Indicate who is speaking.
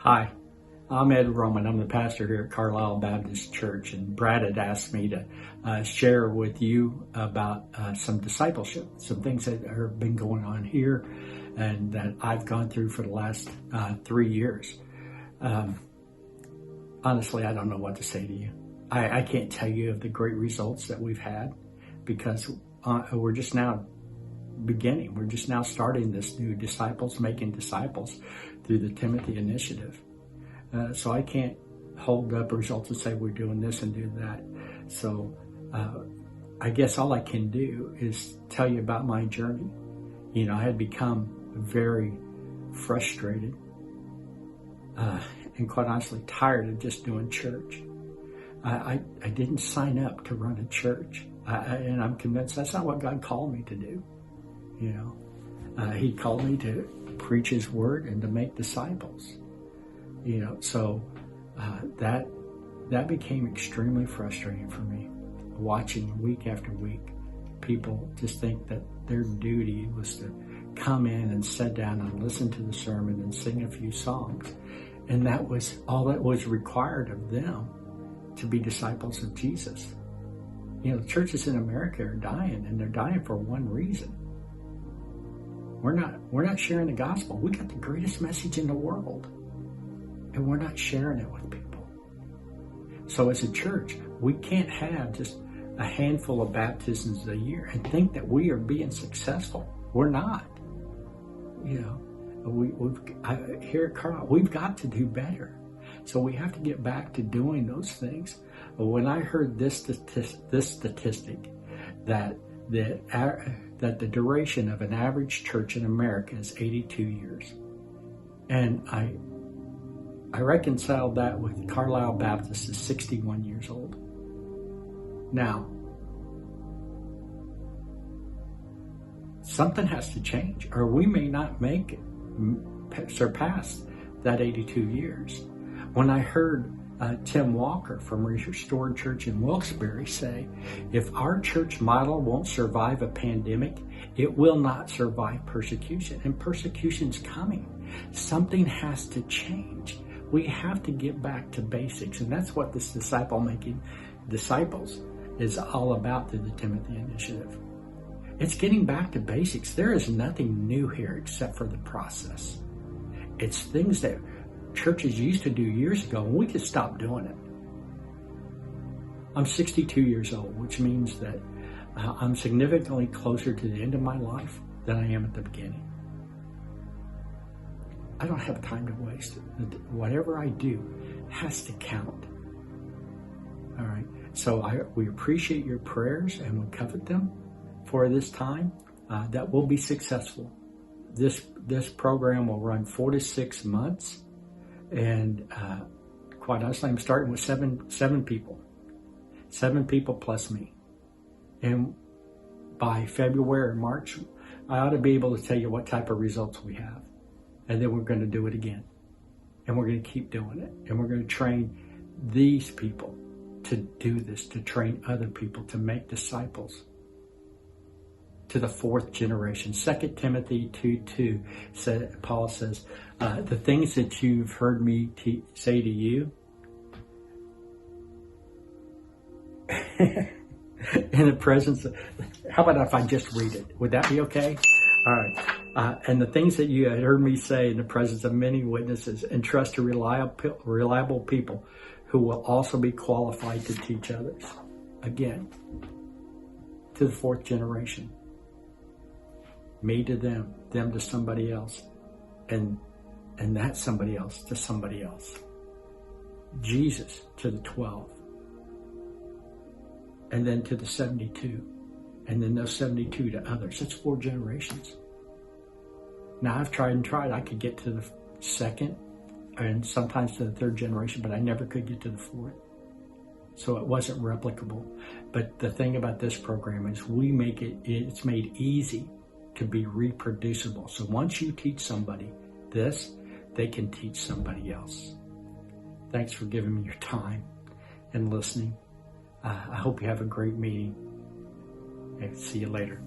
Speaker 1: Hi, I'm Ed Roman. I'm the pastor here at Carlisle Baptist Church, and Brad had asked me to share with you about some discipleship, some things that have been going on here and that I've gone through for the last 3 years. Honestly, I don't know what to say to you. I can't tell you of the great results that we've had because we're just now beginning. We're just now starting this new disciples making disciples through the Timothy Initiative. So I can't hold up results and say we're doing this and do that. So I guess all I can do is tell you about my journey. You know, I had become very frustrated and quite honestly tired of just doing church. I didn't sign up to run a church, and I'm convinced that's not what God called me to do. You know, He called me to preach His word and to make disciples. You know, so that became extremely frustrating for me, watching week after week people just think that their duty was to come in and sit down and listen to the sermon and sing a few songs, and that was all that was required of them to be disciples of Jesus. You know, the churches in America are dying, and they're dying for one reason. We're not sharing the gospel. We got the greatest message in the world, and we're not sharing it with people. So as a church, we can't have just a handful of baptisms a year and think that we are being successful. We're not. You know, here at Carlisle, we've got to do better. So we have to get back to doing those things. When I heard this statistic that the duration of an average church in America is 82 years, and I reconciled that with Carlisle Baptist is 61 years old. Now, something has to change, or we may not make it, surpass that 82 years. When I heard Tim Walker from Restored Church in Wilkes-Barre say, if our church model won't survive a pandemic, it will not survive persecution. And persecution's coming. Something has to change. We have to get back to basics. And that's what this disciple-making disciples is all about through the Timothy Initiative. It's getting back to basics. There is nothing new here except for the process. It's things that churches used to do years ago, and we just stopped doing it. I'm 62 years old, which means that I'm significantly closer to the end of my life than I am at the beginning. I don't have time to waste. Whatever I do has to count. All right. So we appreciate your prayers and we covet them for this time that will be successful. This program will run 4 to 6 months. And quite honestly, I'm starting with seven people. 7 people plus me. And by February or March, I ought to be able to tell you what type of results we have. And then we're going to do it again. And we're going to keep doing it. And we're going to train these people to do this, to train other people, to make disciples to the 4th generation. 2 Timothy 2:2, Paul says, the things that you've heard me say to you in the presence of, how about if I just read it? Would that be okay? All right. And the things that you had heard me say in the presence of many witnesses, entrust to reliable people who will also be qualified to teach others. Again, to the 4th generation. Me to them, them to somebody else, and that somebody else to somebody else. Jesus to the 12, and then to the 72, and then those 72 to others. That's 4 generations. Now I've tried and tried. I could get to the 2nd and sometimes to the 3rd generation, but I never could get to the 4th. So it wasn't replicable. But the thing about this program is it's made easy to be reproducible. So once you teach somebody this, they can teach somebody else. Thanks for giving me your time and listening. I hope you have a great meeting. And see you later.